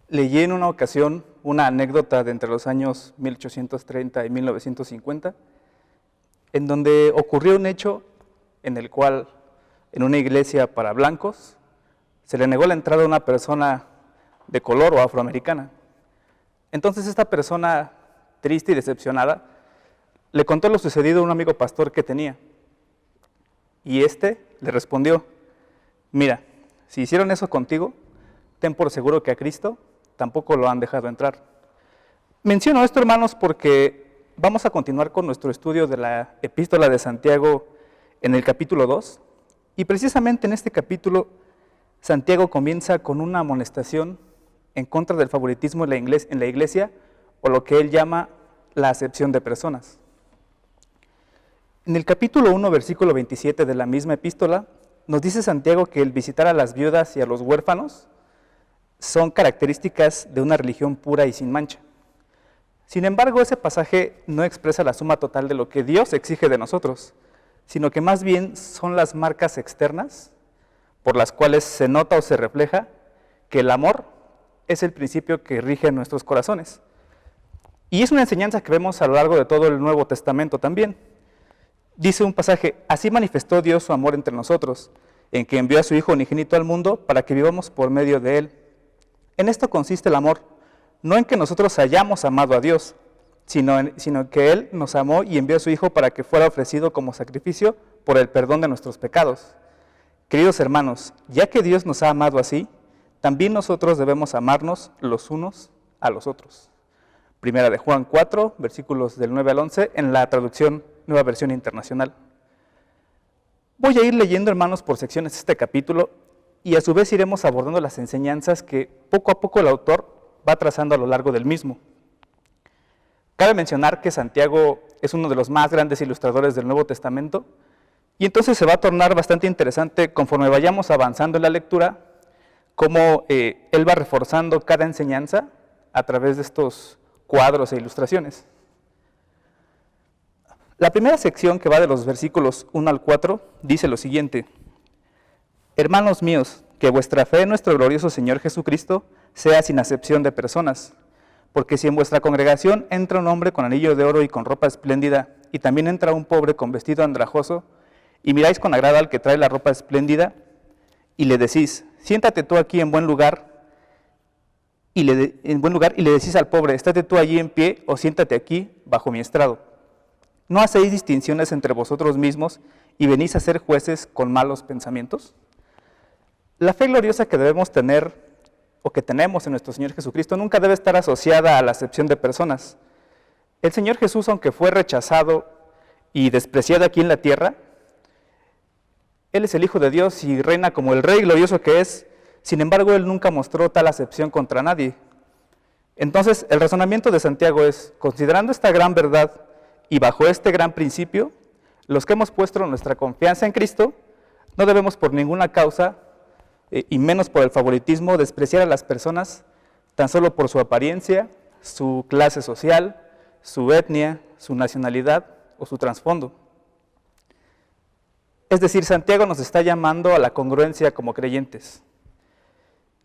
Leí en una ocasión una anécdota de entre los años 1830 y 1950, en donde ocurrió un hecho en el cual, en una iglesia para blancos, se le negó la entrada a una persona de color o afroamericana. Entonces esta persona, triste y decepcionada, le contó lo sucedido a un amigo pastor que tenía. Y este le respondió: mira, si hicieron eso contigo, ten por seguro que a Cristo tampoco lo han dejado entrar. Menciono esto, hermanos, porque vamos a continuar con nuestro estudio de la Epístola de Santiago en el capítulo 2, y precisamente en este capítulo Santiago comienza con una amonestación en contra del favoritismo en la iglesia, o lo que él llama la acepción de personas. En el capítulo 1, versículo 27 de la misma epístola, nos dice Santiago que el visitar a las viudas y a los huérfanos son características de una religión pura y sin mancha. Sin embargo, ese pasaje no expresa la suma total de lo que Dios exige de nosotros, sino que más bien son las marcas externas por las cuales se nota o se refleja que el amor es el principio que rige nuestros corazones. Y es una enseñanza que vemos a lo largo de todo el Nuevo Testamento también. Dice un pasaje: así manifestó Dios su amor entre nosotros, en que envió a su Hijo unigénito al mundo para que vivamos por medio de Él. En esto consiste el amor, no en que nosotros hayamos amado a Dios, sino que Él nos amó y envió a su Hijo para que fuera ofrecido como sacrificio por el perdón de nuestros pecados. Queridos hermanos, ya que Dios nos ha amado así, también nosotros debemos amarnos los unos a los otros. Primera de Juan 4, versículos del 9 al 11, en la traducción Nueva Versión Internacional. Voy a ir leyendo, hermanos, por secciones este capítulo, y a su vez iremos abordando las enseñanzas que poco a poco el autor va trazando a lo largo del mismo. Cabe mencionar que Santiago es uno de los más grandes ilustradores del Nuevo Testamento, y entonces se va a tornar bastante interesante conforme vayamos avanzando en la lectura, cómo él va reforzando cada enseñanza a través de estos cuadros e ilustraciones. La primera sección, que va de los versículos 1 al 4, dice lo siguiente: hermanos míos, que vuestra fe en nuestro glorioso Señor Jesucristo sea sin acepción de personas, porque si en vuestra congregación entra un hombre con anillo de oro y con ropa espléndida, y también entra un pobre con vestido andrajoso, y miráis con agrado al que trae la ropa espléndida, y le decís: siéntate tú aquí en buen lugar, y le decís al pobre: estate tú allí en pie, o siéntate aquí bajo mi estrado. ¿No hacéis distinciones entre vosotros mismos y venís a ser jueces con malos pensamientos? La fe gloriosa que debemos tener, o que tenemos en nuestro Señor Jesucristo, nunca debe estar asociada a la acepción de personas. El Señor Jesús, aunque fue rechazado y despreciado aquí en la tierra, Él es el Hijo de Dios y reina como el Rey glorioso que es. Sin embargo, Él nunca mostró tal acepción contra nadie. Entonces, el razonamiento de Santiago es: considerando esta gran verdad y bajo este gran principio, los que hemos puesto nuestra confianza en Cristo, no debemos por ninguna causa, y menos por el favoritismo, despreciar a las personas tan solo por su apariencia, su clase social, su etnia, su nacionalidad o su trasfondo. Es decir, Santiago nos está llamando a la congruencia como creyentes.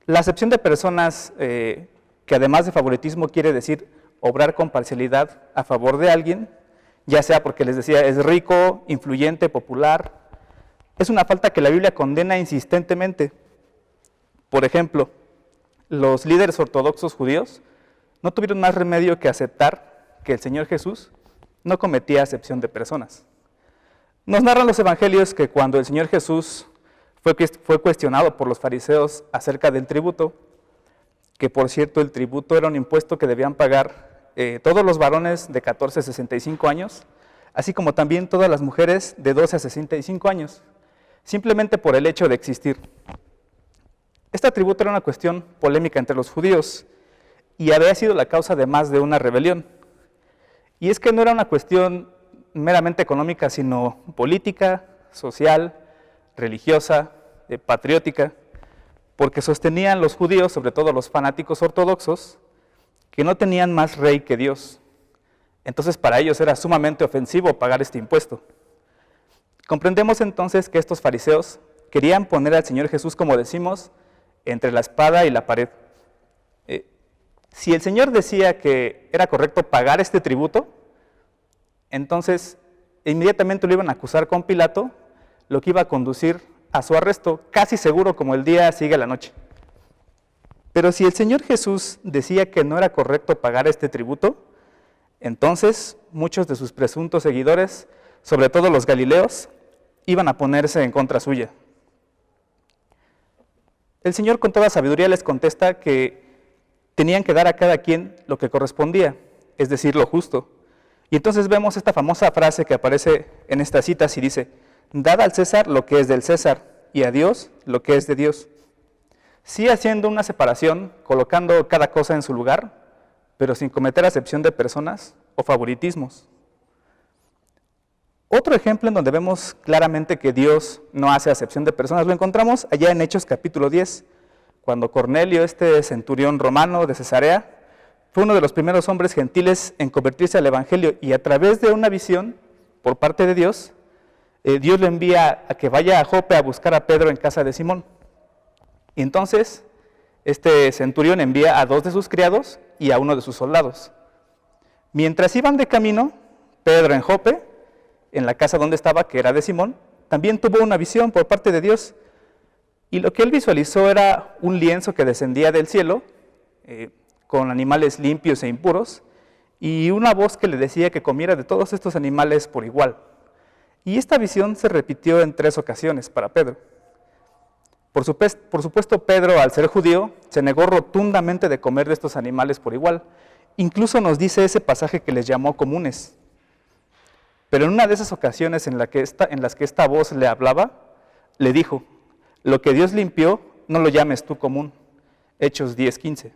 La acepción de personas, que además de favoritismo quiere decir obrar con parcialidad a favor de alguien, ya sea porque, les decía, es rico, influyente, popular, es una falta que la Biblia condena insistentemente. Por ejemplo, los líderes ortodoxos judíos no tuvieron más remedio que aceptar que el Señor Jesús no cometía acepción de personas. Nos narran los evangelios que cuando el Señor Jesús fue cuestionado por los fariseos acerca del tributo, que por cierto el tributo era un impuesto que debían pagar todos los varones de 14 a 65 años, así como también todas las mujeres de 12 a 65 años, simplemente por el hecho de existir. Este tributo era una cuestión polémica entre los judíos y había sido la causa de más de una rebelión. Y es que no era una cuestión meramente económica, sino política, social, religiosa, patriótica, porque sostenían los judíos, sobre todo los fanáticos ortodoxos, que no tenían más rey que Dios. Entonces para ellos era sumamente ofensivo pagar este impuesto. Comprendemos entonces que estos fariseos querían poner al Señor Jesús, como decimos, entre la espada y la pared. Si el Señor decía que era correcto pagar este tributo, entonces inmediatamente lo iban a acusar con Pilato, lo que iba a conducir a su arresto, casi seguro como el día sigue a la noche. Pero si el Señor Jesús decía que no era correcto pagar este tributo, entonces muchos de sus presuntos seguidores, sobre todo los galileos, iban a ponerse en contra suya. El Señor con toda sabiduría les contesta que tenían que dar a cada quien lo que correspondía, es decir, lo justo. Y entonces vemos esta famosa frase que aparece en estas citas y dice: dad al César lo que es del César y a Dios lo que es de Dios. Sí, haciendo una separación, colocando cada cosa en su lugar, pero sin cometer acepción de personas o favoritismos. Otro ejemplo en donde vemos claramente que Dios no hace acepción de personas lo encontramos allá en Hechos capítulo 10, cuando Cornelio, este centurión romano de Cesarea, fue uno de los primeros hombres gentiles en convertirse al evangelio, y a través de una visión por parte de Dios, Dios le envía a que vaya a Jope a buscar a Pedro en casa de Simón. Y entonces este centurión envía a 2 de sus criados y a 1 de sus soldados. Mientras iban de camino, Pedro en Jope, en la casa donde estaba, que era de Simón, también tuvo una visión por parte de Dios. Y lo que él visualizó era un lienzo que descendía del cielo, con animales limpios e impuros, y una voz que le decía que comiera de todos estos animales por igual. Y esta visión se repitió en 3 ocasiones para Pedro. Por supuesto, Pedro, al ser judío, se negó rotundamente de comer de estos animales por igual. Incluso nos dice ese pasaje que les llamó comunes. Pero en una de esas ocasiones en las que esta voz le hablaba, le dijo: lo que Dios limpió, no lo llames tú común. Hechos 10:15.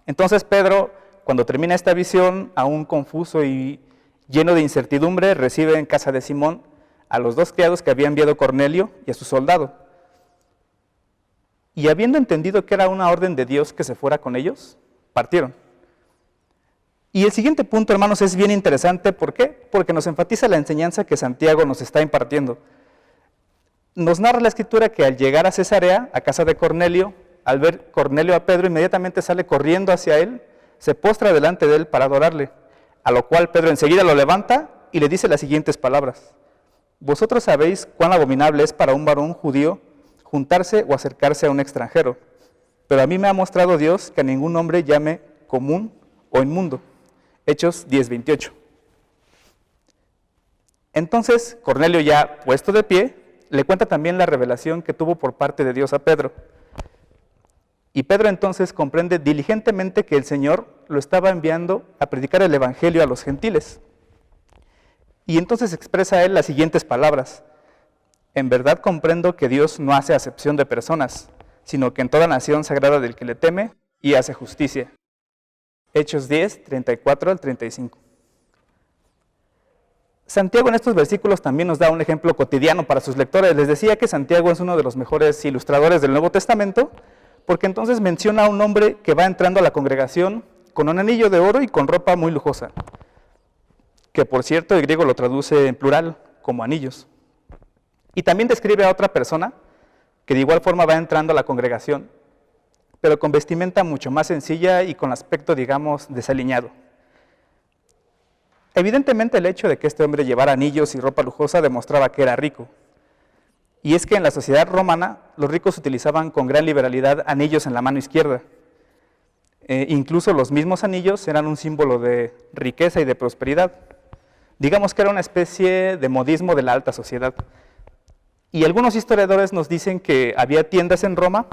Entonces Pedro, cuando termina esta visión, aún confuso y lleno de incertidumbre, recibe en casa de Simón a los 2 criados que había enviado Cornelio y a su soldado. Y habiendo entendido que era una orden de Dios que se fuera con ellos, partieron. Y el siguiente punto, hermanos, es bien interesante. ¿Por qué? Porque nos enfatiza la enseñanza que Santiago nos está impartiendo. Nos narra la Escritura que al llegar a Cesarea, a casa de Cornelio, al ver Cornelio a Pedro, inmediatamente sale corriendo hacia él, se postra delante de él para adorarle, a lo cual Pedro enseguida lo levanta y le dice las siguientes palabras: vosotros sabéis cuán abominable es para un varón judío juntarse o acercarse a un extranjero, pero a mí me ha mostrado Dios que a ningún hombre llame común o inmundo. Hechos 10:28. Entonces Cornelio, ya puesto de pie, le cuenta también la revelación que tuvo por parte de Dios a Pedro. Y Pedro entonces comprende diligentemente que el Señor lo estaba enviando a predicar el evangelio a los gentiles. Y entonces expresa a él las siguientes palabras: en verdad comprendo que Dios no hace acepción de personas, sino que en toda nación se agrada del que le teme y hace justicia. Hechos 10, 34 al 35. Santiago en estos versículos también nos da un ejemplo cotidiano para sus lectores. Les decía que Santiago es uno de los mejores ilustradores del Nuevo Testamento, porque entonces menciona a un hombre que va entrando a la congregación con un anillo de oro y con ropa muy lujosa, que por cierto el griego lo traduce en plural como anillos. Y también describe a otra persona que de igual forma va entrando a la congregación, pero con vestimenta mucho más sencilla y con aspecto, digamos, desaliñado. Evidentemente el hecho de que este hombre llevara anillos y ropa lujosa demostraba que era rico. Y es que en la sociedad romana los ricos utilizaban con gran liberalidad anillos en la mano izquierda. Incluso los mismos anillos eran un símbolo de riqueza y de prosperidad. Digamos que era una especie de modismo de la alta sociedad. Y algunos historiadores nos dicen que había tiendas en Roma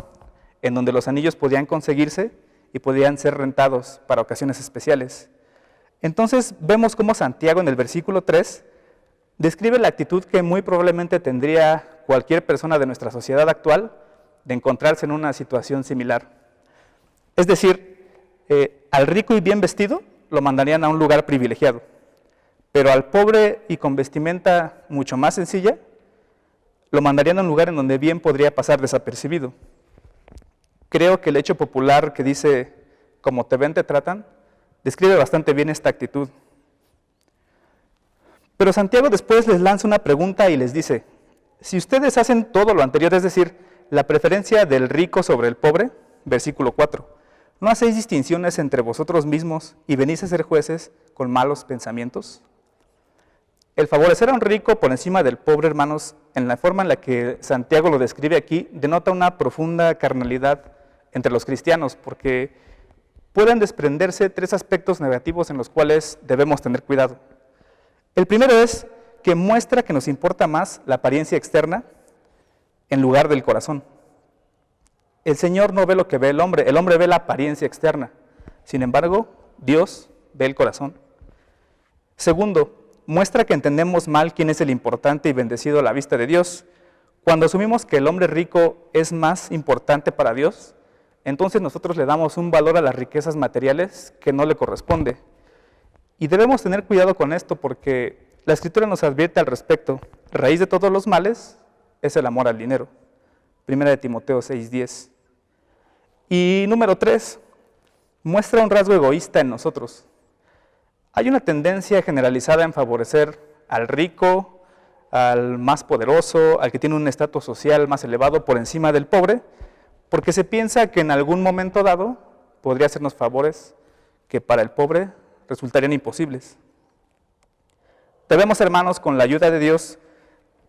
en donde los anillos podían conseguirse y podían ser rentados para ocasiones especiales. Entonces vemos cómo Santiago en el versículo 3 describe la actitud que muy probablemente tendría cualquier persona de nuestra sociedad actual de encontrarse en una situación similar. Es decir, al rico y bien vestido lo mandarían a un lugar privilegiado, pero al pobre y con vestimenta mucho más sencilla lo mandarían a un lugar en donde bien podría pasar desapercibido. Creo que el hecho popular que dice, como te ven, te tratan, describe bastante bien esta actitud. Pero Santiago después les lanza una pregunta y les dice: si ustedes hacen todo lo anterior, es decir, la preferencia del rico sobre el pobre, versículo 4, ¿no hacéis distinciones entre vosotros mismos y venís a ser jueces con malos pensamientos? El favorecer a un rico por encima del pobre, hermanos, en la forma en la que Santiago lo describe aquí, denota una profunda carnalidad entre los cristianos, porque pueden desprenderse tres aspectos negativos en los cuales debemos tener cuidado. El primero es que muestra que nos importa más la apariencia externa en lugar del corazón. El Señor no ve lo que ve el hombre ve la apariencia externa. Sin embargo, Dios ve el corazón. Segundo, muestra que entendemos mal quién es el importante y bendecido a la vista de Dios. Cuando asumimos que el hombre rico es más importante para Dios, entonces nosotros le damos un valor a las riquezas materiales que no le corresponde. Y debemos tener cuidado con esto porque la Escritura nos advierte al respecto. Raíz de todos los males es el amor al dinero. 1 Timoteo 6:10. Y número 3, muestra un rasgo egoísta en nosotros. Hay una tendencia generalizada en favorecer al rico, al más poderoso, al que tiene un estatus social más elevado por encima del pobre, porque se piensa que en algún momento dado podría hacernos favores que para el pobre resultarían imposibles. Debemos, hermanos, con la ayuda de Dios,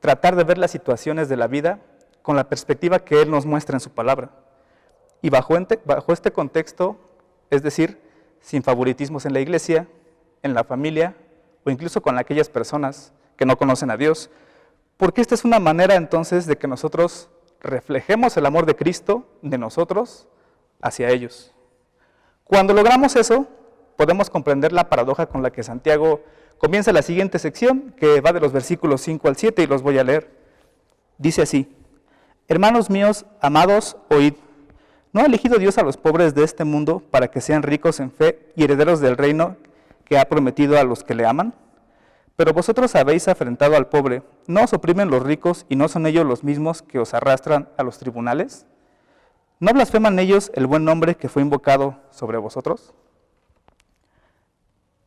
tratar de ver las situaciones de la vida con la perspectiva que Él nos muestra en su palabra. Y bajo este contexto, es decir, sin favoritismos en la iglesia, en la familia o incluso con aquellas personas que no conocen a Dios, porque esta es una manera entonces de que nosotros reflejemos el amor de Cristo de nosotros hacia ellos. Cuando logramos eso, podemos comprender la paradoja con la que Santiago comienza la siguiente sección, que va de los versículos 5 al 7 y los voy a leer. Dice así: Hermanos míos, amados, oíd. ¿No ha elegido Dios a los pobres de este mundo para que sean ricos en fe y herederos del reino que ha prometido a los que le aman? Pero vosotros habéis afrentado al pobre. ¿No os oprimen los ricos y no son ellos los mismos que os arrastran a los tribunales? ¿No blasfeman ellos el buen nombre que fue invocado sobre vosotros?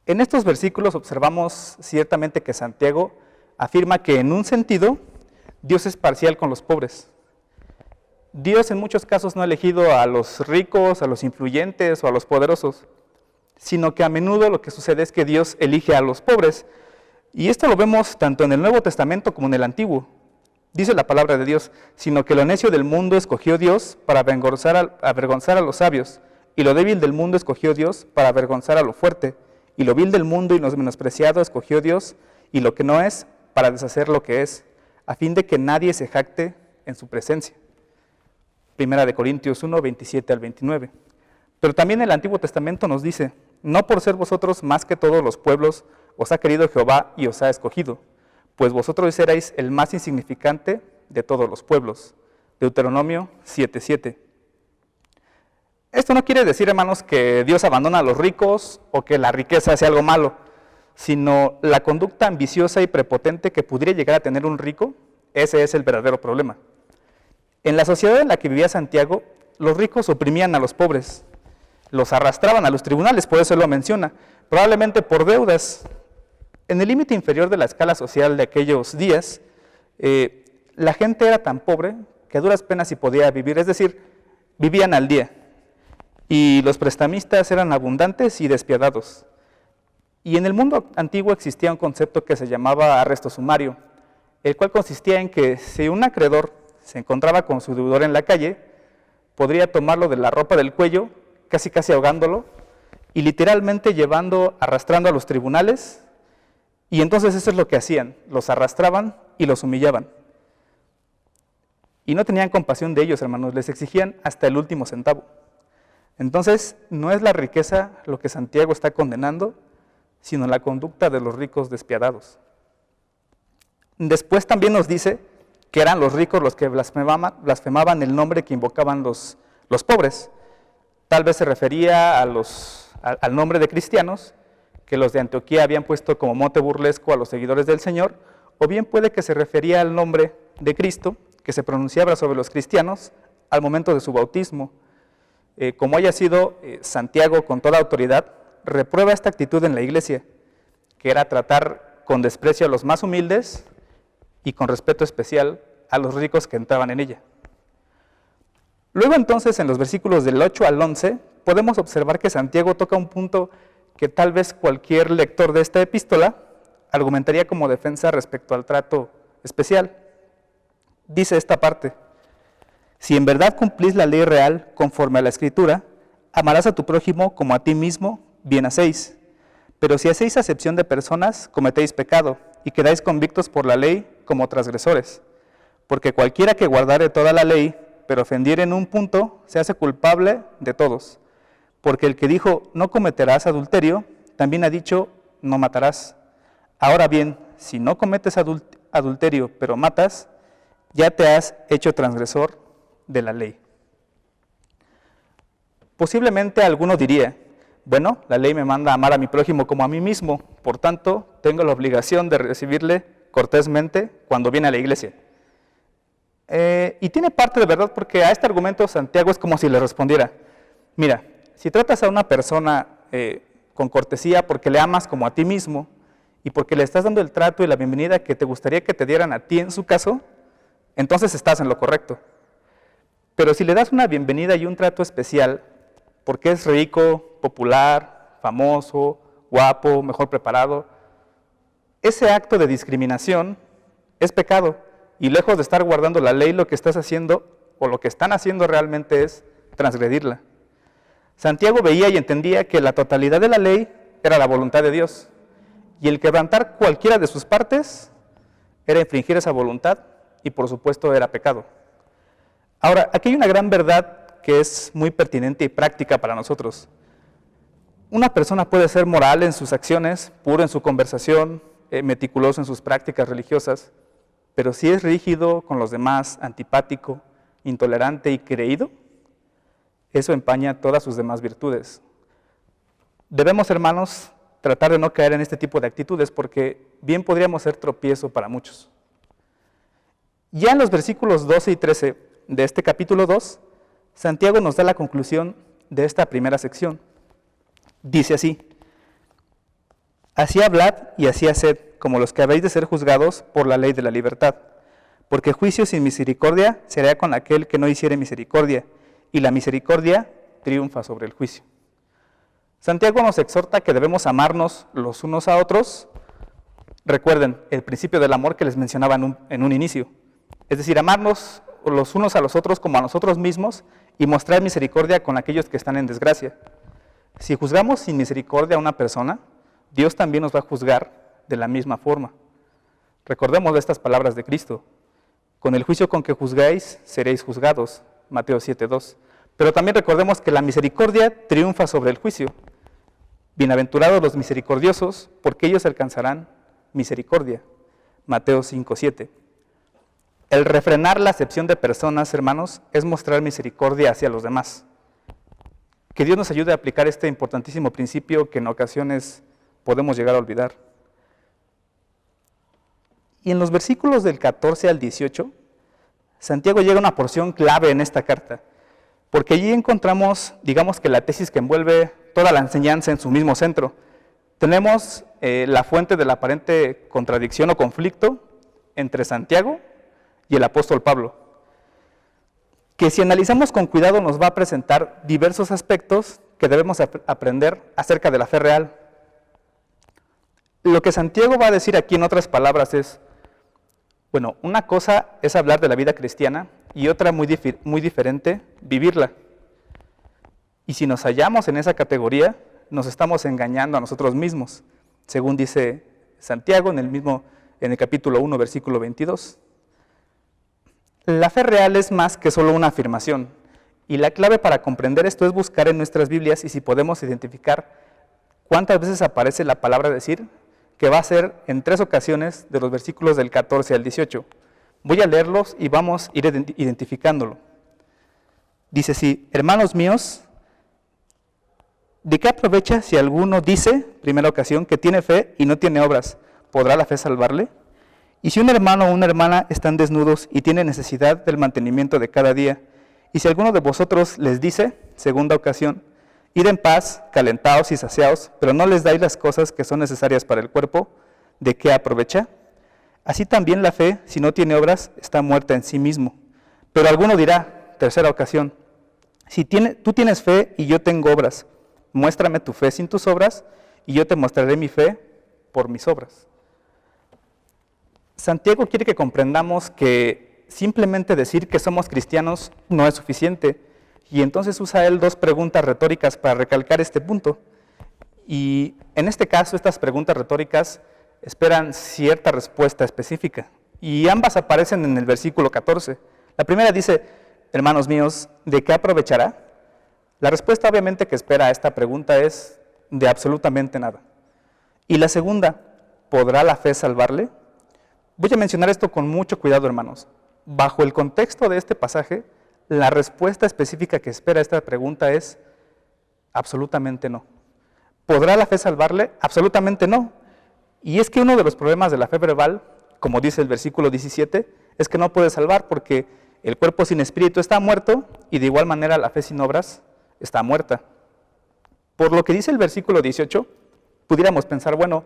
En estos versículos observamos ciertamente que Santiago afirma que en un sentido Dios es parcial con los pobres. Dios en muchos casos no ha elegido a los ricos, a los influyentes o a los poderosos, sino que a menudo lo que sucede es que Dios elige a los pobres. Y esto lo vemos tanto en el Nuevo Testamento como en el Antiguo. Dice la palabra de Dios: sino que lo necio del mundo escogió Dios para avergonzar a los sabios, y lo débil del mundo escogió Dios para avergonzar a lo fuerte, y lo vil del mundo y lo menospreciado escogió Dios, y lo que no es, para deshacer lo que es, a fin de que nadie se jacte en su presencia. 1 Corintios 1, 27 al 29. Pero también el Antiguo Testamento nos dice: no por ser vosotros más que todos los pueblos os ha querido Jehová y os ha escogido, pues vosotros erais el más insignificante de todos los pueblos. Deuteronomio 7:7. Esto no quiere decir, hermanos, que Dios abandona a los ricos o que la riqueza sea algo malo, sino la conducta ambiciosa y prepotente que pudiera llegar a tener un rico. Ese es el verdadero problema. En la sociedad en la que vivía Santiago, los ricos oprimían a los pobres, los arrastraban a los tribunales, por eso él lo menciona, probablemente por deudas. En el límite inferior de la escala social de aquellos días, la gente era tan pobre que a duras penas sí podía vivir, es decir, vivían al día. Y los prestamistas eran abundantes y despiadados. Y en el mundo antiguo existía un concepto que se llamaba arresto sumario, el cual consistía en que si un acreedor se encontraba con su deudor en la calle, podría tomarlo de la ropa del cuello, casi ahogándolo, y literalmente arrastrando a los tribunales, y entonces eso es lo que hacían: los arrastraban y los humillaban. Y no tenían compasión de ellos, hermanos, les exigían hasta el último centavo. Entonces, no es la riqueza lo que Santiago está condenando, sino la conducta de los ricos despiadados. Después también nos dice que eran los ricos los que blasfemaban el nombre que invocaban los pobres. Tal vez se refería al nombre de cristianos, que los de Antioquía habían puesto como mote burlesco a los seguidores del Señor, o bien puede que se refería al nombre de Cristo, que se pronunciaba sobre los cristianos al momento de su bautismo. Como haya sido, Santiago, con toda autoridad, reprueba esta actitud en la iglesia, que era tratar con desprecio a los más humildes y con respeto especial a los ricos que entraban en ella. Luego entonces en los versículos del 8 al 11 podemos observar que Santiago toca un punto que tal vez cualquier lector de esta epístola argumentaría como defensa respecto al trato especial. Dice esta parte: si en verdad cumplís la ley real conforme a la Escritura, amarás a tu prójimo como a ti mismo, bien hacéis. Pero si hacéis acepción de personas, cometéis pecado, y quedáis convictos por la ley como transgresores. Porque cualquiera que guardare toda la ley, pero ofendiere en un punto, se hace culpable de todos. Porque el que dijo, no cometerás adulterio, también ha dicho, no matarás. Ahora bien, si no cometes adulterio, pero matas, ya te has hecho transgresor de la ley. Posiblemente alguno diría, bueno, la ley me manda a amar a mi prójimo como a mí mismo, por tanto, tengo la obligación de recibirle cortésmente cuando viene a la iglesia. Y tiene parte de verdad, porque a este argumento Santiago es como si le respondiera, mira, si tratas a una persona con cortesía porque le amas como a ti mismo y porque le estás dando el trato y la bienvenida que te gustaría que te dieran a ti en su caso, entonces estás en lo correcto. Pero si le das una bienvenida y un trato especial porque es rico, popular, famoso, guapo, mejor preparado, ese acto de discriminación es pecado. Y lejos de estar guardando la ley, lo que estás haciendo, o lo que están haciendo realmente es transgredirla. Santiago veía y entendía que la totalidad de la ley era la voluntad de Dios, y el quebrantar cualquiera de sus partes era infringir esa voluntad, y por supuesto era pecado. Ahora, aquí hay una gran verdad que es muy pertinente y práctica para nosotros. Una persona puede ser moral en sus acciones, puro en su conversación, meticuloso en sus prácticas religiosas, pero si es rígido con los demás, antipático, intolerante y creído, eso empaña todas sus demás virtudes. Debemos, hermanos, tratar de no caer en este tipo de actitudes porque bien podríamos ser tropiezo para muchos. Ya en los versículos 12 y 13 de este capítulo 2, Santiago nos da la conclusión de esta primera sección. Dice así: así hablad y así haced, como los que habéis de ser juzgados por la ley de la libertad. Porque juicio sin misericordia será con aquel que no hiciere misericordia, y la misericordia triunfa sobre el juicio. Santiago nos exhorta que debemos amarnos los unos a otros. Recuerden el principio del amor que les mencionaba en un inicio. Es decir, amarnos los unos a los otros como a nosotros mismos y mostrar misericordia con aquellos que están en desgracia. Si juzgamos sin misericordia a una persona, Dios también nos va a juzgar de la misma forma. Recordemos estas palabras de Cristo: con el juicio con que juzgáis, seréis juzgados, Mateo 7:2. Pero también recordemos que la misericordia triunfa sobre el juicio. Bienaventurados los misericordiosos, porque ellos alcanzarán misericordia, Mateo 5:7. El refrenar la acepción de personas, hermanos, es mostrar misericordia hacia los demás. Que Dios nos ayude a aplicar este importantísimo principio que en ocasiones podemos llegar a olvidar. Y en los versículos del 14 al 18, Santiago llega a una porción clave en esta carta, porque allí encontramos, digamos que la tesis que envuelve toda la enseñanza en su mismo centro. Tenemos la fuente de la aparente contradicción o conflicto entre Santiago y el apóstol Pablo, que si analizamos con cuidado nos va a presentar diversos aspectos que debemos aprender acerca de la fe real. Lo que Santiago va a decir aquí en otras palabras es, bueno, una cosa es hablar de la vida cristiana y otra muy diferente, vivirla. Y si nos hallamos en esa categoría, nos estamos engañando a nosotros mismos, según dice Santiago en el capítulo 1, versículo 22. La fe real es más que solo una afirmación, y la clave para comprender esto es buscar en nuestras Biblias y si podemos identificar cuántas veces aparece la palabra decir, que va a ser en 3 ocasiones de los versículos del 14 al 18. Voy a leerlos y vamos a ir identificándolo. Dice así: hermanos míos, ¿de qué aprovecha si alguno dice, primera ocasión, que tiene fe y no tiene obras? ¿Podrá la fe salvarle? Y si un hermano o una hermana están desnudos y tienen necesidad del mantenimiento de cada día, y si alguno de vosotros les dice, segunda ocasión, id en paz, calentaos y saciaos, pero no les dais las cosas que son necesarias para el cuerpo, ¿de qué aprovecha? Así también la fe, si no tiene obras, está muerta en sí mismo. Pero alguno dirá, tercera ocasión, Si tú tienes fe y yo tengo obras, muéstrame tu fe sin tus obras y yo te mostraré mi fe por mis obras. Santiago quiere que comprendamos que simplemente decir que somos cristianos no es suficiente, y entonces usa él dos preguntas retóricas para recalcar este punto. Y en este caso, estas preguntas retóricas esperan cierta respuesta específica, y ambas aparecen en el versículo 14. La primera dice: hermanos míos, ¿de qué aprovechará? La respuesta obviamente que espera a esta pregunta es de absolutamente nada. Y la segunda: ¿podrá la fe salvarle? Voy a mencionar esto con mucho cuidado, hermanos. Bajo el contexto de este pasaje, la respuesta específica que espera esta pregunta es absolutamente no. ¿Podrá la fe salvarle? Absolutamente no. Y es que uno de los problemas de la fe verbal, como dice el versículo 17, es que no puede salvar porque el cuerpo sin espíritu está muerto, y de igual manera la fe sin obras está muerta. Por lo que dice el versículo 18, pudiéramos pensar, bueno,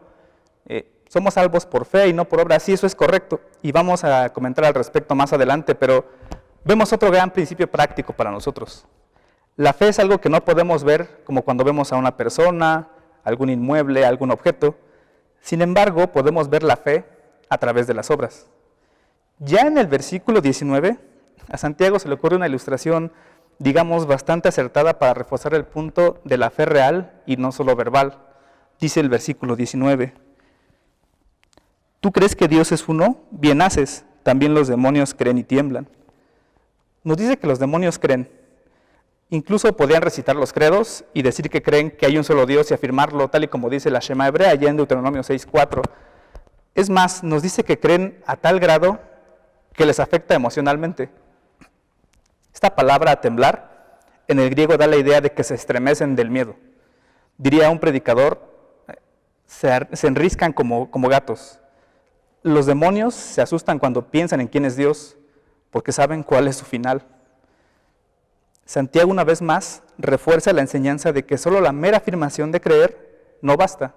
somos salvos por fe y no por obras. Sí, eso es correcto, y vamos a comentar al respecto más adelante, pero vemos otro gran principio práctico para nosotros. La fe es algo que no podemos ver como cuando vemos a una persona, algún inmueble, algún objeto. Sin embargo, podemos ver la fe a través de las obras. Ya en el versículo 19, a Santiago se le ocurre una ilustración, digamos, bastante acertada para reforzar el punto de la fe real y no solo verbal. Dice el versículo 19: ¿tú crees que Dios es uno? Bien haces, también los demonios creen y tiemblan. Nos dice que los demonios creen. Incluso podían recitar los credos y decir que creen que hay un solo Dios y afirmarlo tal y como dice la Shema hebrea allá en Deuteronomio 6:4. Es más, nos dice que creen a tal grado que les afecta emocionalmente. Esta palabra temblar en el griego da la idea de que se estremecen del miedo. Diría un predicador: se enriscan como gatos. Los demonios se asustan cuando piensan en quién es Dios, porque saben cuál es su final. Santiago, una vez más, refuerza la enseñanza de que solo la mera afirmación de creer no basta.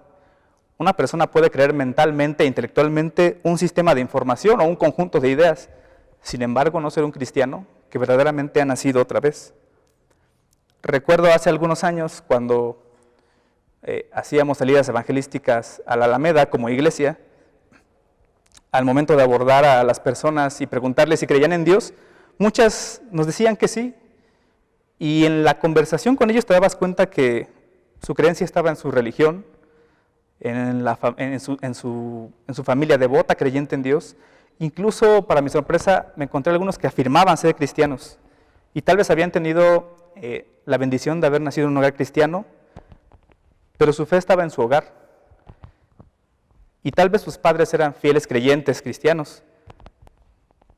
Una persona puede creer mentalmente e intelectualmente un sistema de información o un conjunto de ideas, sin embargo no ser un cristiano que verdaderamente ha nacido otra vez. Recuerdo hace algunos años cuando hacíamos salidas evangelísticas a la Alameda como iglesia. Al momento de abordar a las personas y preguntarles si creían en Dios, muchas nos decían que sí, y en la conversación con ellos te dabas cuenta que su creencia estaba en su religión, en su familia devota, creyente en Dios. Incluso, para mi sorpresa, me encontré algunos que afirmaban ser cristianos, y tal vez habían tenido la bendición de haber nacido en un hogar cristiano, pero su fe estaba en su hogar. Y tal vez sus padres eran fieles creyentes cristianos,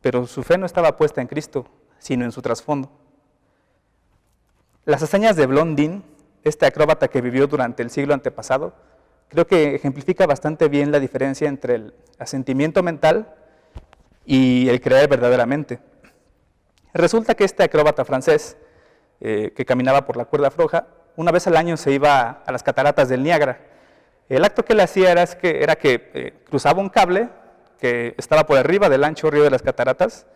pero su fe no estaba puesta en Cristo, sino en su trasfondo. Las hazañas de Blondin, este acróbata que vivió durante el siglo antepasado, creo que ejemplifica bastante bien la diferencia entre el asentimiento mental y el creer verdaderamente. Resulta que este acróbata francés, que caminaba por la cuerda floja, una vez al año se iba a las cataratas del Niágara. El acto que él hacía era que cruzaba un cable que estaba por arriba del ancho río de las cataratas,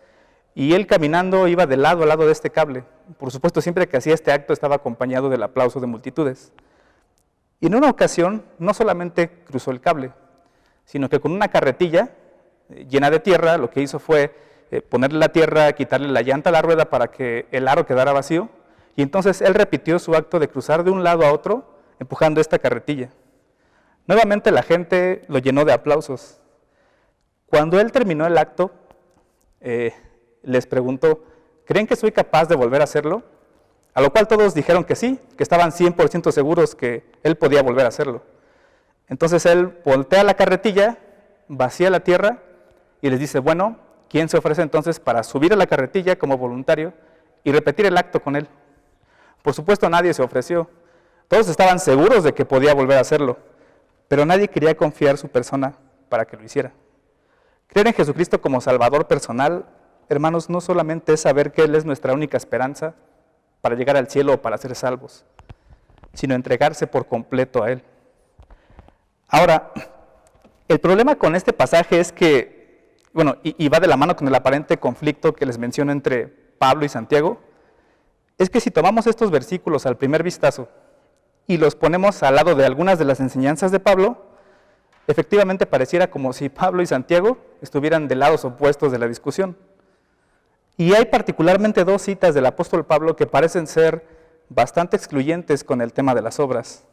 y él caminando iba de lado a lado de este cable. Por supuesto, siempre que hacía este acto estaba acompañado del aplauso de multitudes. Y en una ocasión no solamente cruzó el cable, sino que con una carretilla llena de tierra, lo que hizo fue ponerle la tierra, quitarle la llanta a la rueda para que el aro quedara vacío, y entonces él repitió su acto de cruzar de un lado a otro empujando esta carretilla. Nuevamente la gente lo llenó de aplausos. Cuando él terminó el acto, les preguntó: ¿creen que soy capaz de volver a hacerlo? A lo cual todos dijeron que sí, que estaban 100% seguros que él podía volver a hacerlo. Entonces él voltea la carretilla, vacía la tierra y les dice: bueno, ¿quién se ofrece entonces para subir a la carretilla como voluntario y repetir el acto con él? Por supuesto, nadie se ofreció. Todos estaban seguros de que podía volver a hacerlo, pero nadie quería confiar su persona para que lo hiciera. Creer en Jesucristo como Salvador personal, hermanos, no solamente es saber que Él es nuestra única esperanza para llegar al cielo o para ser salvos, sino entregarse por completo a Él. Ahora, el problema con este pasaje es que, y va de la mano con el aparente conflicto que les menciono entre Pablo y Santiago, es que si tomamos estos versículos al primer vistazo y los ponemos al lado de algunas de las enseñanzas de Pablo, efectivamente pareciera como si Pablo y Santiago estuvieran de lados opuestos de la discusión. Y hay particularmente dos citas del apóstol Pablo que parecen ser bastante excluyentes con el tema de las obras.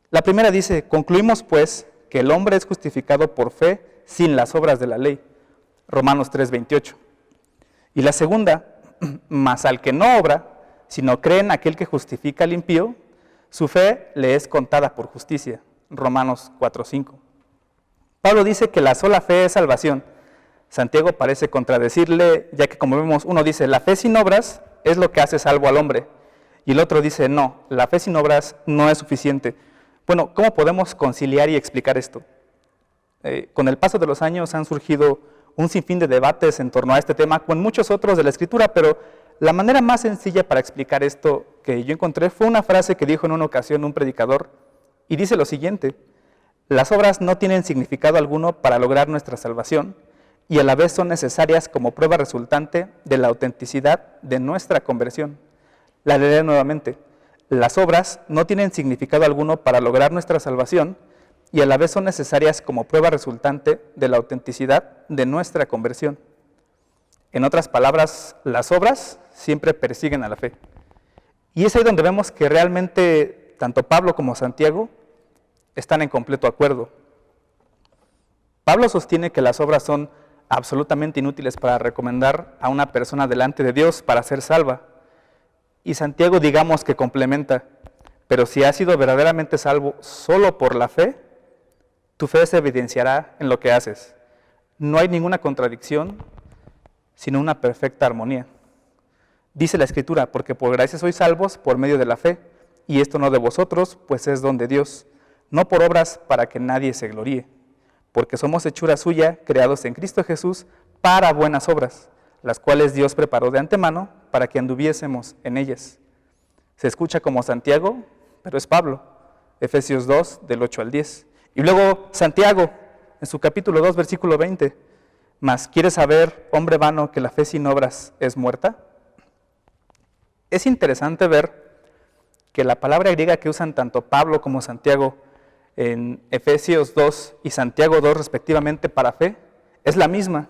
La primera dice: concluimos pues que el hombre es justificado por fe sin las obras de la ley. Romanos 3:28. Y la segunda: mas al que no obra, sino cree en aquel que justifica al impío, su fe le es contada por justicia. Romanos 4:5. Pablo dice que la sola fe es salvación. Santiago parece contradecirle, ya que como vemos, uno dice, la fe sin obras es lo que hace salvo al hombre. Y el otro dice, no, la fe sin obras no es suficiente. Bueno, ¿cómo podemos conciliar y explicar esto? Con el paso de los años han surgido un sinfín de debates en torno a este tema, con muchos otros de la Escritura, pero la manera más sencilla para explicar esto que yo encontré fue una frase que dijo en una ocasión un predicador, y dice lo siguiente: las obras no tienen significado alguno para lograr nuestra salvación, y a la vez son necesarias como prueba resultante de la autenticidad de nuestra conversión. La leeré nuevamente. Las obras no tienen significado alguno para lograr nuestra salvación, y a la vez son necesarias como prueba resultante de la autenticidad de nuestra conversión. En otras palabras, las obras siempre persiguen a la fe. Y es ahí donde vemos que realmente tanto Pablo como Santiago están en completo acuerdo. Pablo sostiene que las obras son absolutamente inútiles para recomendar a una persona delante de Dios para ser salva. Y Santiago, digamos que complementa: pero si has sido verdaderamente salvo solo por la fe, tu fe se evidenciará en lo que haces. No hay ninguna contradicción, sino una perfecta armonía. Dice la Escritura: porque por gracia sois salvos por medio de la fe, y esto no de vosotros, pues es don de Dios, no por obras para que nadie se gloríe, porque somos hechura suya, creados en Cristo Jesús, para buenas obras, las cuales Dios preparó de antemano para que anduviésemos en ellas. Se escucha como Santiago, pero es Pablo. Efesios 2, del 8 al 10. Y luego Santiago, en su capítulo 2, versículo 20. Mas, ¿quieres saber, hombre vano, que la fe sin obras es muerta? Es interesante ver que la palabra griega que usan tanto Pablo como Santiago en Efesios 2 y Santiago 2 respectivamente para fe, es la misma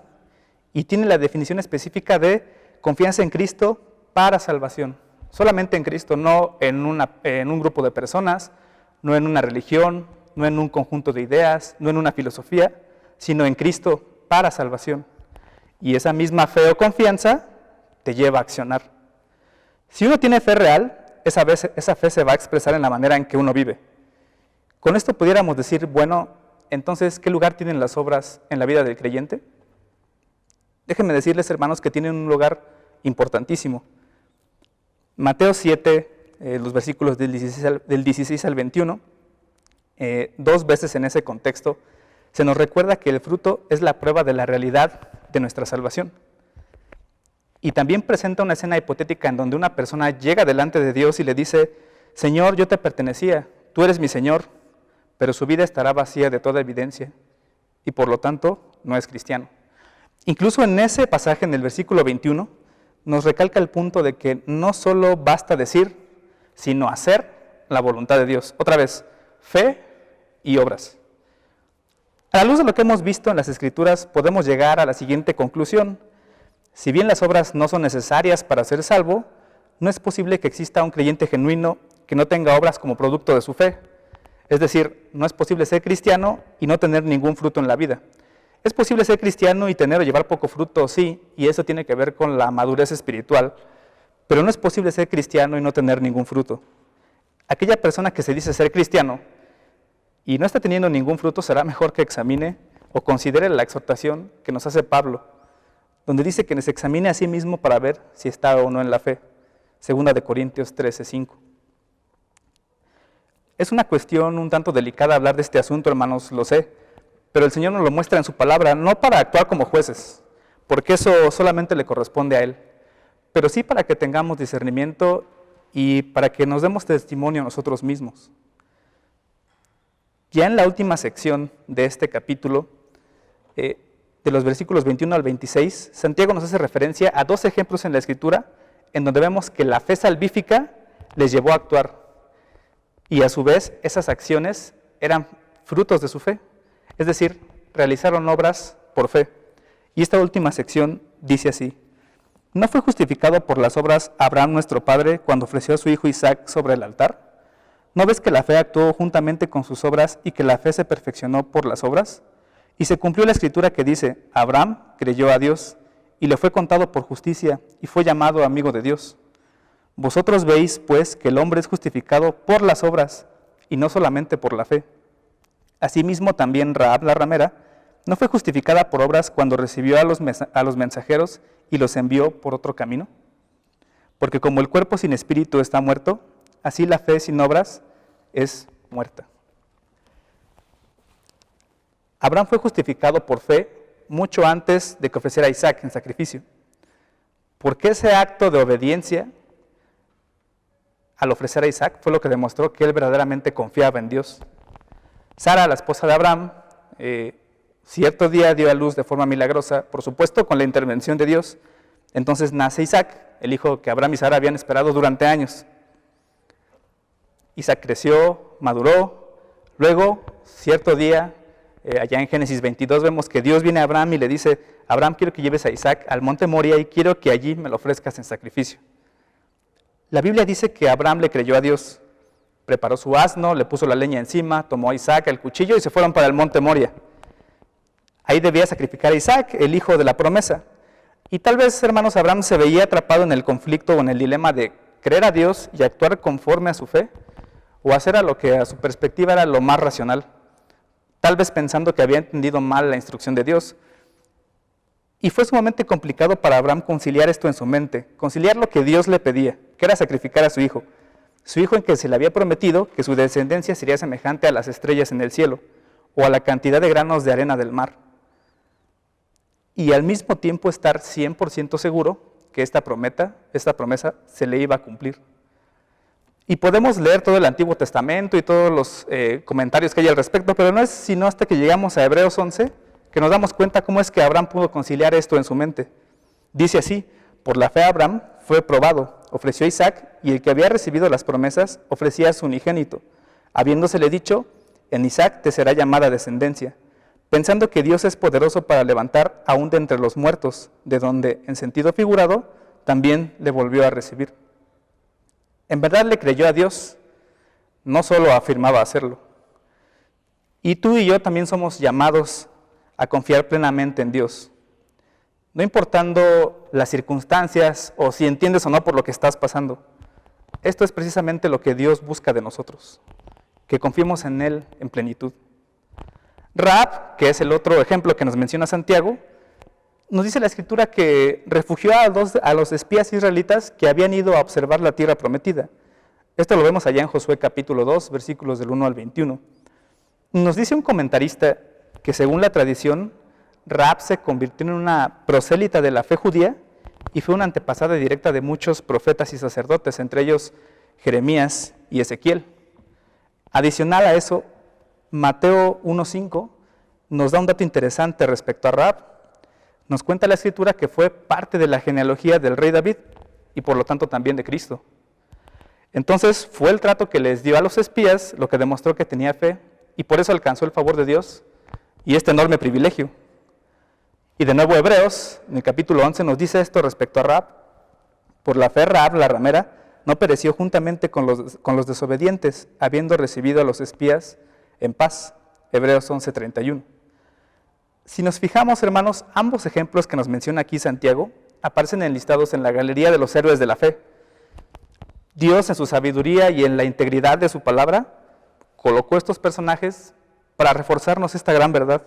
y tiene la definición específica de confianza en Cristo para salvación. Solamente en Cristo, no en un grupo de personas, no en una religión, no en un conjunto de ideas, no en una filosofía, sino en Cristo para salvación. Y esa misma fe o confianza te lleva a accionar. Si uno tiene fe real, esa fe se va a expresar en la manera en que uno vive. Con esto pudiéramos decir, bueno, entonces, ¿qué lugar tienen las obras en la vida del creyente? Déjenme decirles, hermanos, que tienen un lugar importantísimo. Mateo 7, los versículos del 16 al 21, dos veces en ese contexto, se nos recuerda que el fruto es la prueba de la realidad de nuestra salvación. Y también presenta una escena hipotética en donde una persona llega delante de Dios y le dice: Señor, yo te pertenecía, tú eres mi Señor, pero su vida estará vacía de toda evidencia y por lo tanto no es cristiano. Incluso en ese pasaje, en el versículo 21, nos recalca el punto de que no solo basta decir, sino hacer la voluntad de Dios. Otra vez, fe y obras. A la luz de lo que hemos visto en las Escrituras, podemos llegar a la siguiente conclusión: si bien las obras no son necesarias para ser salvo, no es posible que exista un creyente genuino que no tenga obras como producto de su fe. Es decir, no es posible ser cristiano y no tener ningún fruto en la vida. Es posible ser cristiano y tener o llevar poco fruto, sí, y eso tiene que ver con la madurez espiritual, pero no es posible ser cristiano y no tener ningún fruto. Aquella persona que se dice ser cristiano y no está teniendo ningún fruto, será mejor que examine o considere la exhortación que nos hace Pablo, donde dice que se examine a sí mismo para ver si está o no en la fe. 2 Corintios 13:5. Es una cuestión un tanto delicada hablar de este asunto, hermanos, lo sé, pero el Señor nos lo muestra en su palabra, no para actuar como jueces, porque eso solamente le corresponde a Él, pero sí para que tengamos discernimiento y para que nos demos testimonio a nosotros mismos. Ya en la última sección de este capítulo, de los versículos 21 al 26, Santiago nos hace referencia a dos ejemplos en la Escritura en donde vemos que la fe salvífica les llevó a actuar. Y a su vez, esas acciones eran frutos de su fe. Es decir, realizaron obras por fe. Y esta última sección dice así: ¿no fue justificado por las obras Abraham nuestro padre cuando ofreció a su hijo Isaac sobre el altar? ¿No ves que la fe actuó juntamente con sus obras y que la fe se perfeccionó por las obras? Y se cumplió la escritura que dice: Abraham creyó a Dios y le fue contado por justicia y fue llamado amigo de Dios. Vosotros veis, pues, que el hombre es justificado por las obras y no solamente por la fe. Asimismo, también Rahab la ramera no fue justificada por obras cuando recibió a los mensajeros y los envió por otro camino. Porque como el cuerpo sin espíritu está muerto, así la fe sin obras es muerta. Abraham fue justificado por fe mucho antes de que ofreciera a Isaac en sacrificio. Porque ese acto de obediencia al ofrecer a Isaac fue lo que demostró que él verdaderamente confiaba en Dios. Sara, la esposa de Abraham, cierto día dio a luz de forma milagrosa, por supuesto con la intervención de Dios. Entonces nace Isaac, el hijo que Abraham y Sara habían esperado durante años. Isaac creció, maduró, luego, cierto día, allá en Génesis 22 vemos que Dios viene a Abraham y le dice: Abraham, quiero que lleves a Isaac al monte Moria y quiero que allí me lo ofrezcas en sacrificio. La Biblia dice que Abraham le creyó a Dios, preparó su asno, le puso la leña encima, tomó a Isaac, el cuchillo y se fueron para el monte Moria. Ahí debía sacrificar a Isaac, el hijo de la promesa. Y tal vez, hermanos, Abraham se veía atrapado en el conflicto o en el dilema de creer a Dios y actuar conforme a su fe, o hacer a lo que a su perspectiva era lo más racional, tal vez pensando que había entendido mal la instrucción de Dios. Y fue sumamente complicado para Abraham conciliar esto en su mente, conciliar lo que Dios le pedía, que era sacrificar a su hijo en que se le había prometido que su descendencia sería semejante a las estrellas en el cielo, o a la cantidad de granos de arena del mar. Y al mismo tiempo estar 100% seguro que esta promesa se le iba a cumplir. Y podemos leer todo el Antiguo Testamento y todos los comentarios que hay al respecto, pero no es sino hasta que llegamos a Hebreos 11 que nos damos cuenta cómo es que Abraham pudo conciliar esto en su mente. Dice así: por la fe Abraham fue probado, ofreció a Isaac, y el que había recibido las promesas ofrecía a su unigénito, habiéndosele dicho: en Isaac te será llamada descendencia, pensando que Dios es poderoso para levantar aún de entre los muertos, de donde, en sentido figurado, también le volvió a recibir. En verdad le creyó a Dios, no solo afirmaba hacerlo. Y tú y yo también somos llamados a confiar plenamente en Dios, no importando las circunstancias o si entiendes o no por lo que estás pasando. Esto es precisamente lo que Dios busca de nosotros, que confiemos en Él en plenitud. Rahab, que es el otro ejemplo que nos menciona Santiago, nos dice la Escritura que refugió a los espías israelitas que habían ido a observar la tierra prometida. Esto lo vemos allá en Josué capítulo 2, versículos del 1 al 21. Nos dice un comentarista que según la tradición, Rahab se convirtió en una prosélita de la fe judía y fue una antepasada directa de muchos profetas y sacerdotes, entre ellos Jeremías y Ezequiel. Adicional a eso, Mateo 1:5 nos da un dato interesante respecto a Rahab. Nos cuenta la Escritura que fue parte de la genealogía del rey David y por lo tanto también de Cristo. Entonces fue el trato que les dio a los espías lo que demostró que tenía fe y por eso alcanzó el favor de Dios y este enorme privilegio. Y de nuevo Hebreos, en el capítulo 11, nos dice esto respecto a Rahab. Por la fe Rahab, la ramera, no pereció juntamente con los desobedientes, habiendo recibido a los espías en paz. Hebreos 11:31. Si nos fijamos, hermanos, ambos ejemplos que nos menciona aquí Santiago aparecen enlistados en la galería de los héroes de la fe. Dios, en su sabiduría y en la integridad de su palabra, colocó estos personajes para reforzarnos esta gran verdad.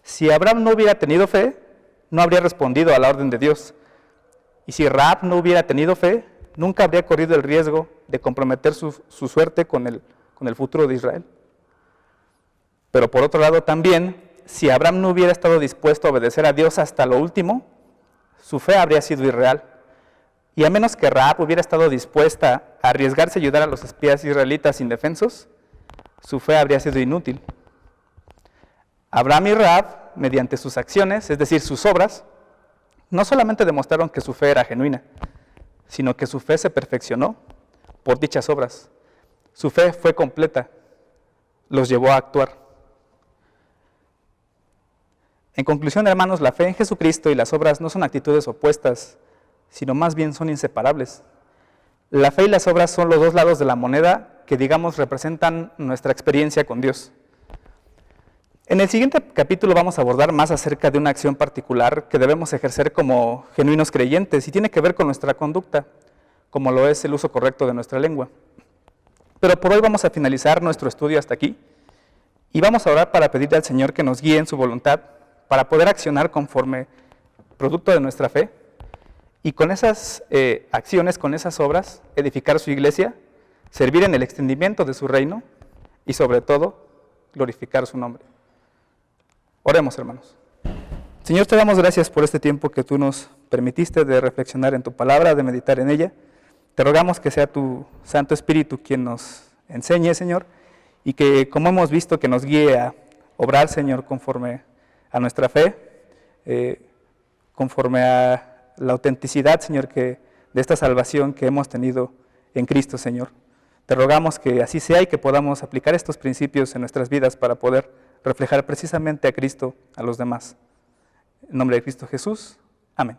Si Abraham no hubiera tenido fe, no habría respondido a la orden de Dios. Y si Rahab no hubiera tenido fe, nunca habría corrido el riesgo de comprometer su suerte con el futuro de Israel. Pero por otro lado también, si Abraham no hubiera estado dispuesto a obedecer a Dios hasta lo último, su fe habría sido irreal. Y a menos que Rahab hubiera estado dispuesta a arriesgarse a ayudar a los espías israelitas indefensos, su fe habría sido inútil. Abraham y Rahab, mediante sus acciones, es decir, sus obras, no solamente demostraron que su fe era genuina, sino que su fe se perfeccionó por dichas obras. Su fe fue completa, los llevó a actuar. En conclusión, hermanos, la fe en Jesucristo y las obras no son actitudes opuestas, sino más bien son inseparables. La fe y las obras son los dos lados de la moneda que, digamos, representan nuestra experiencia con Dios. En el siguiente capítulo vamos a abordar más acerca de una acción particular que debemos ejercer como genuinos creyentes y tiene que ver con nuestra conducta, como lo es el uso correcto de nuestra lengua. Pero por hoy vamos a finalizar nuestro estudio hasta aquí y vamos a orar para pedirle al Señor que nos guíe en su voluntad para poder accionar conforme producto de nuestra fe y con esas acciones, con esas obras, edificar su iglesia, servir en el extendimiento de su reino y sobre todo glorificar su nombre. Oremos, hermanos. Señor, te damos gracias por este tiempo que tú nos permitiste de reflexionar en tu palabra, de meditar en ella. Te rogamos que sea tu Santo Espíritu quien nos enseñe, Señor, y que, como hemos visto, que nos guíe a obrar, Señor, conforme a nuestra fe, conforme a la autenticidad, Señor, de esta salvación que hemos tenido en Cristo, Señor. Te rogamos que así sea y que podamos aplicar estos principios en nuestras vidas para poder reflejar precisamente a Cristo a los demás. En nombre de Cristo Jesús. Amén.